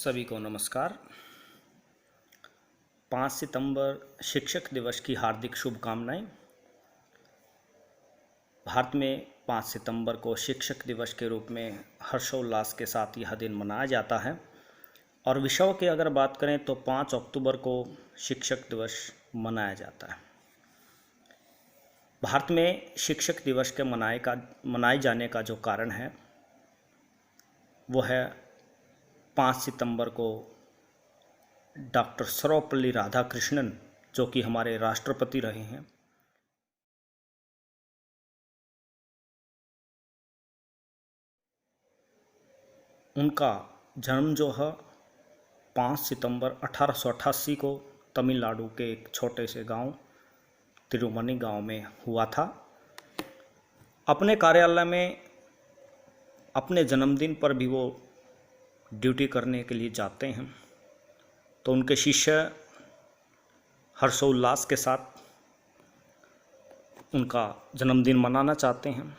सभी को नमस्कार। 5 सितंबर शिक्षक दिवस की हार्दिक शुभकामनाएं। भारत में 5 सितंबर को शिक्षक दिवस के रूप में हर्षोल्लास के साथ यह दिन मनाया जाता है और विश्व की अगर बात करें तो 5 अक्टूबर को शिक्षक दिवस मनाया जाता है। भारत में शिक्षक दिवस के मनाए जाने का जो कारण है वो है 5 सितंबर को डॉक्टर सर्वपल्ली राधाकृष्णन, जो कि हमारे राष्ट्रपति रहे हैं, उनका जन्म जो है 5 सितंबर 1888 को तमिलनाडु के एक छोटे से गांव तिरुमनी गांव में हुआ था। अपने कार्यालय में अपने जन्मदिन पर भी वो ड्यूटी करने के लिए जाते हैं, तो उनके शिष्य हर्षोल्लास के साथ उनका जन्मदिन मनाना चाहते हैं,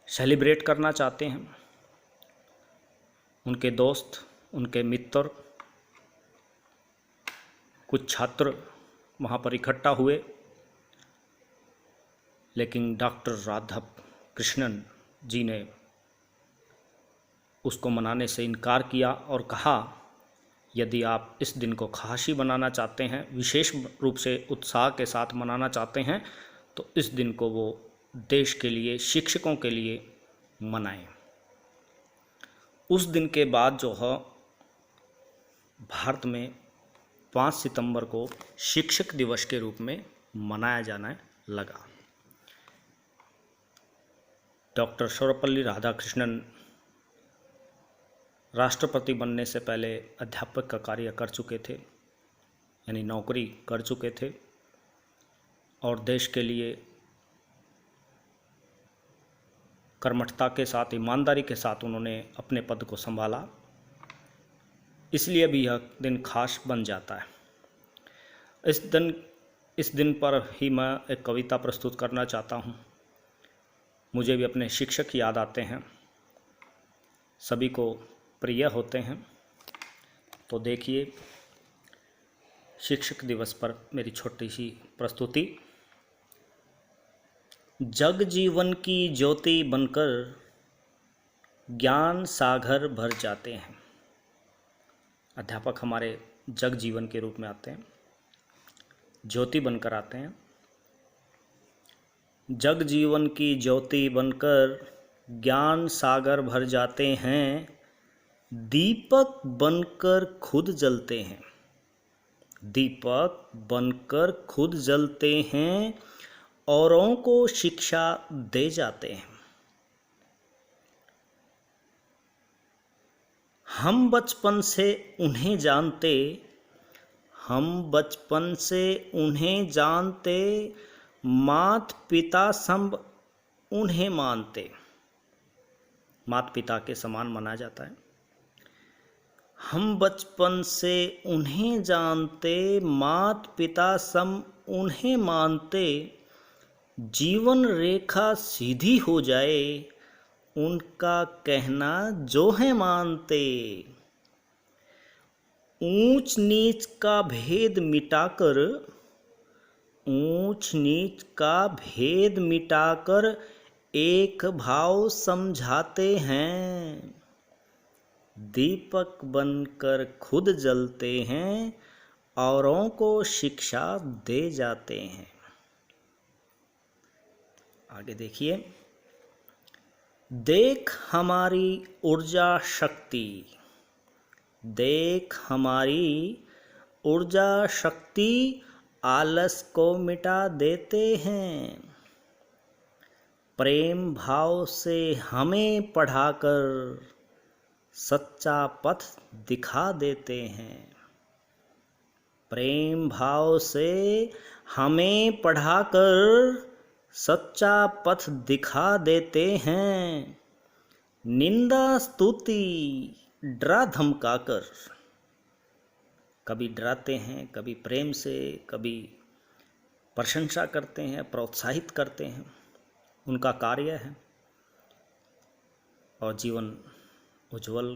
सेलिब्रेट करना चाहते हैं। उनके दोस्त, उनके मित्र, कुछ छात्र वहाँ पर इकट्ठा हुए, लेकिन डॉक्टर राधाकृष्णन जी ने उसको मनाने से इनकार किया और कहा, यदि आप इस दिन को खासी बनाना चाहते हैं, विशेष रूप से उत्साह के साथ मनाना चाहते हैं, तो इस दिन को वो देश के लिए, शिक्षकों के लिए मनाएं। उस दिन के बाद जो है भारत में 5 सितंबर को शिक्षक दिवस के रूप में मनाया जाने लगा। डॉक्टर सर्वपल्ली राधाकृष्णन राष्ट्रपति बनने से पहले अध्यापक का कार्य कर चुके थे, यानी नौकरी कर चुके थे, और देश के लिए कर्मठता के साथ, ईमानदारी के साथ उन्होंने अपने पद को संभाला। इसलिए भी यह दिन खास बन जाता है। इस दिन पर ही मैं एक कविता प्रस्तुत करना चाहता हूँ। मुझे भी अपने शिक्षक याद आते हैं, सभी को प्रिय होते हैं। तो देखिए, शिक्षक दिवस पर मेरी छोटी सी प्रस्तुति। जग जीवन की ज्योति बनकर ज्ञान सागर भर जाते हैं। अध्यापक हमारे जग जीवन के रूप में आते हैं, ज्योति बनकर आते हैं। जग जीवन की ज्योति बनकर ज्ञान सागर भर जाते हैं, दीपक बनकर खुद जलते हैं। दीपक बनकर खुद जलते हैं, औरों को शिक्षा दे जाते हैं। हम बचपन से उन्हें जानते, हम बचपन से उन्हें जानते, मात पिता सम उन्हें मानते। माता पिता के समान माना जाता है। हम बचपन से उन्हें जानते, मात पिता सम उन्हें मानते, जीवन रेखा सीधी हो जाए, उनका कहना जो है मानते। ऊंच नीच का भेद मिटाकर, ऊंच नीच का भेद मिटाकर एक भाव समझाते हैं। दीपक बनकर खुद जलते हैं, औरों को शिक्षा दे जाते हैं। आगे देखिए। देख हमारी ऊर्जा शक्ति, देख हमारी ऊर्जा शक्ति, आलस को मिटा देते हैं। प्रेम भाव से हमें पढ़ाकर सच्चा पथ दिखा देते हैं। प्रेम भाव से हमें पढ़ाकर सच्चा पथ दिखा देते हैं। निंदा स्तुति डरा धमकाकर, कभी डराते हैं, कभी प्रेम से, कभी प्रशंसा करते हैं, प्रोत्साहित करते हैं। उनका कार्य है और जीवन उज्जवल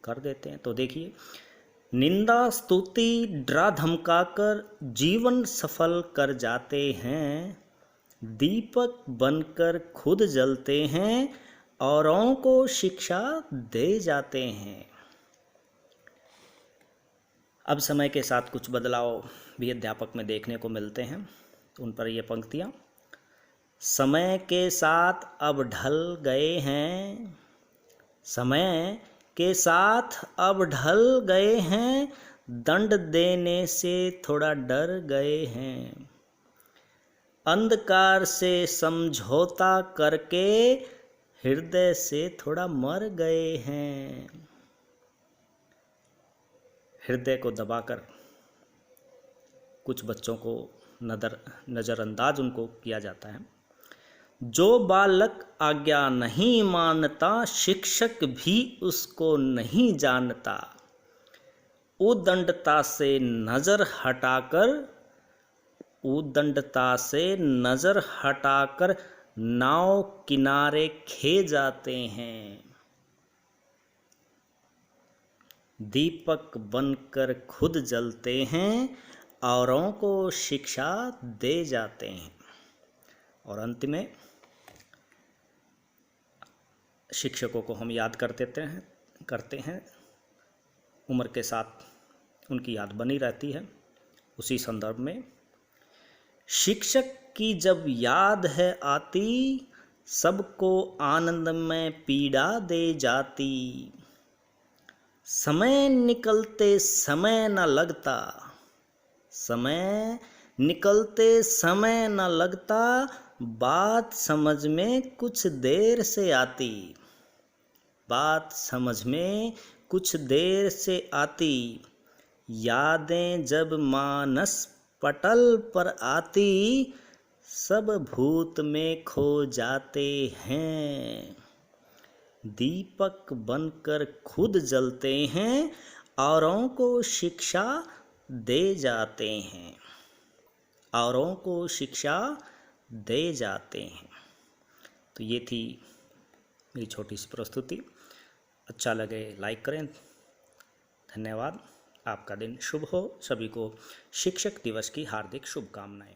कर देते हैं। तो देखिए, निंदा स्तुति डरा धमकाकर जीवन सफल कर जाते हैं, दीपक बनकर खुद जलते हैं, औरों को शिक्षा दे जाते हैं। अब समय के साथ कुछ बदलाव भी अध्यापक में देखने को मिलते हैं। उन पर ये पंक्तियाँ, समय के साथ अब ढल गए हैं, समय के साथ अब ढल गए हैं, दंड देने से थोड़ा डर गए हैं, अंधकार से समझौता करके हृदय से थोड़ा मर गए हैं। हृदय को दबाकर कुछ बच्चों को नज़रअंदाज उनको किया जाता है। जो बालक आज्ञा नहीं मानता, शिक्षक भी उसको नहीं जानता, उदंडता से नज़र हटाकर नाव किनारे खे जाते हैं, दीपक बनकर खुद जलते हैं, औरों को शिक्षा दे जाते हैं। और अंत में शिक्षकों को हम याद करते हैं, उम्र के साथ उनकी याद बनी रहती है। उसी संदर्भ में, शिक्षक की जब याद है आती, सबको आनंद में पीड़ा दे जाती, समय निकलते समय न लगता, समय निकलते समय न लगता, बात समझ में कुछ देर से आती, बात समझ में कुछ देर से आती, यादें जब मानस पटल पर आती, सब भूत में खो जाते हैं, दीपक बनकर खुद जलते हैं, औरों को शिक्षा दे जाते हैं, औरों को शिक्षा दे जाते हैं। तो ये थी मेरी छोटी सी प्रस्तुति। अच्छा लगे लाइक करें। धन्यवाद। आपका दिन शुभ हो। सभी को शिक्षक दिवस की हार्दिक शुभकामनाएं।